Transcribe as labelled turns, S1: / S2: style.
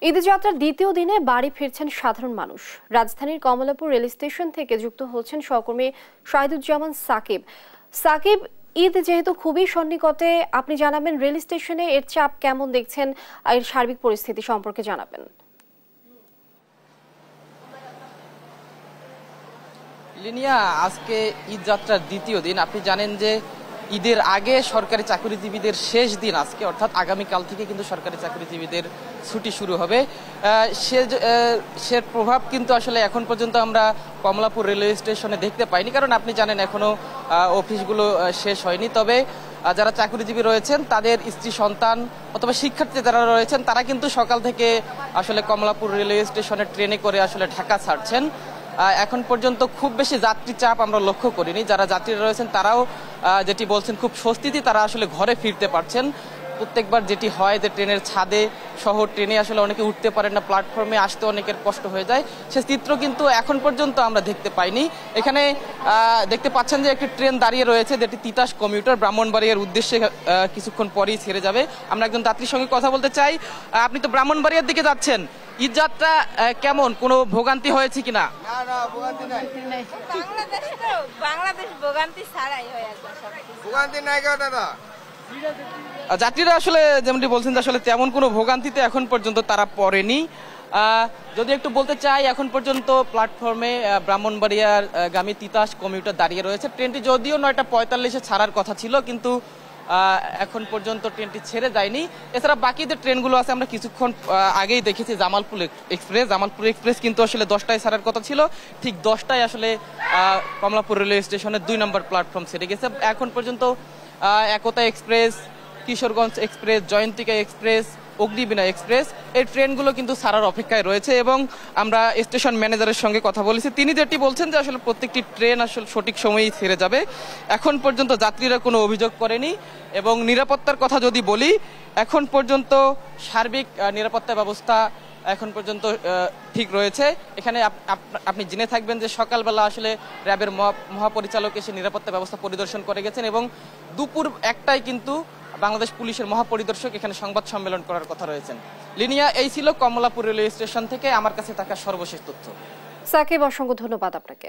S1: ঈদ যাত্রার দ্বিতীয় দিনে বাড়ি ফিরছেন সাধারণ মানুষ। রাজধানীর কমলাপুর রেল স্টেশন থেকে যুক্ত হচ্ছেন সহকর্মী শাহিদুজ্জামান সাকিব। সাকিব, ঈদ যেহেতু খুবই সন্নিকটে, আপনি জানাবেন রেল স্টেশনে এর চাপ কেমন দেখছেন, এর সার্বিক পরিস্থিতি সম্পর্কে জানাবেন।
S2: লিনিয়া, আজকে ঈদ যাত্রার দ্বিতীয় দিন। আপনি জানেন যে ঈদের আগে সরকারি চাকরিজীবীদের শেষ দিন আজকে, অর্থাৎ আগামীকাল থেকে কিন্তু সরকারি চাকরিজীবীদের ছুটি শুরু হবে। সে প্রভাব কিন্তু আসলে এখন পর্যন্ত আমরা কমলাপুর রেলওয়ে স্টেশনে দেখতে পাইনি, কারণ আপনি জানেন এখনো অফিসগুলো শেষ হয়নি। তবে যারা চাকরিজীবী রয়েছেন, তাদের স্ত্রী সন্তান অথবা শিক্ষার্থী যারা রয়েছেন, তারা কিন্তু সকাল থেকে আসলে কমলাপুর রেলওয়ে স্টেশনে ট্রেনে করে আসলে ঢাকা ছাড়ছেন। এখন পর্যন্ত খুব বেশি যাত্রী চাপ আমরা লক্ষ্য করিনি। যারা যাত্রীরা রয়েছেন তারাও যেটি বলছেন খুব স্বস্তিতে তারা আসলে ঘরে ফিরতে পারছেন। প্রত্যেকবার যেটি হয় যে ট্রেনের ছাদে শহর ট্রেনে আসলে অনেকে উঠতে পারেন না, প্ল্যাটফর্মে আসতে অনেকের কষ্ট হয়ে যায়, সে চিত্র কিন্তু এখন পর্যন্ত আমরা দেখতে পাইনি। এখানে দেখতে পাচ্ছেন যে একটি ট্রেন দাঁড়িয়ে রয়েছে, যেটি তিতাস কমিউটার ব্রাহ্মণবাড়িয়ার উদ্দেশ্যে কিছুক্ষণ পরেই ছেড়ে যাবে। আমরা একজন যাত্রীর সঙ্গে কথা বলতে চাই। আপনি তো ব্রাহ্মণবাড়িয়ার দিকে যাচ্ছেন, ঈদ যাত্রা কেমন, কোনো ভোগান্তি হয়েছে কিনা? যাত্রীরা আসলে যেমনটি বলছেন যে আসলে তেমন কোনো ভোগান্তিতে এখন পর্যন্ত তারা পড়েনি। যদি একটু বলতে চাই, এখন পর্যন্ত প্ল্যাটফর্মে ব্রাহ্মণবাড়িয়ার গামী তিতাস কমিউটার দাঁড়িয়ে রয়েছে। ট্রেনটি যদিও 9:45-এ ছাড়ার কথা ছিল, কিন্তু এখন পর্যন্ত ট্রেনটি ছেড়ে যায়নি। এছাড়া বাকি যে ট্রেনগুলো আছে আমরা কিছুক্ষণ আগেই দেখেছি, জামালপুর এক্সপ্রেস কিন্তু আসলে 10টায় ছাড়ার কথা ছিল, ঠিক 10টায় আসলে কমলাপুর রেলওয়ে স্টেশনের 2 নম্বর প্ল্যাটফর্ম ছেড়ে গেছে। এখন পর্যন্ত Ekota express, Kishoreganj express, Jayantika express, Agnibina express, এই ট্রেনগুলো কিন্তু ছাড়ার অপেক্ষায় রয়েছে। এবং আমরা স্টেশন ম্যানেজারের সঙ্গে কথা বলেছি, তিনি যেটি বলছেন যে আসলে প্রত্যেকটি ট্রেন আসলে সঠিক সময়েই ছেড়ে যাবে। এখন পর্যন্ত যাত্রীরা কোনো অভিযোগ করেনি। এবং নিরাপত্তার কথা যদি বলি, এখন পর্যন্ত সার্বিক নিরাপত্তা ব্যবস্থা এখন পর্যন্ত ঠিক রয়েছে। এখানে আপনি জেনে থাকবেন যে সকালবেলা আসলে র্যাবের মহাপরিচালক এসে নিরাপত্তা ব্যবস্থা পরিদর্শন করে গেছেন, এবং দুপুর 1টায় কিন্তু বাংলাদেশ পুলিশের মহাপরিদর্শক এখানে সংবাদ সম্মেলন করার কথা রয়েছেন। লিনিয়া, এই ছিল কমলাপুর রেলওয়ে স্টেশন থেকে আমার কাছে থাকা সর্বশেষ তথ্য।
S1: সাকিব, অসংখ্য ধন্যবাদ আপনাকে।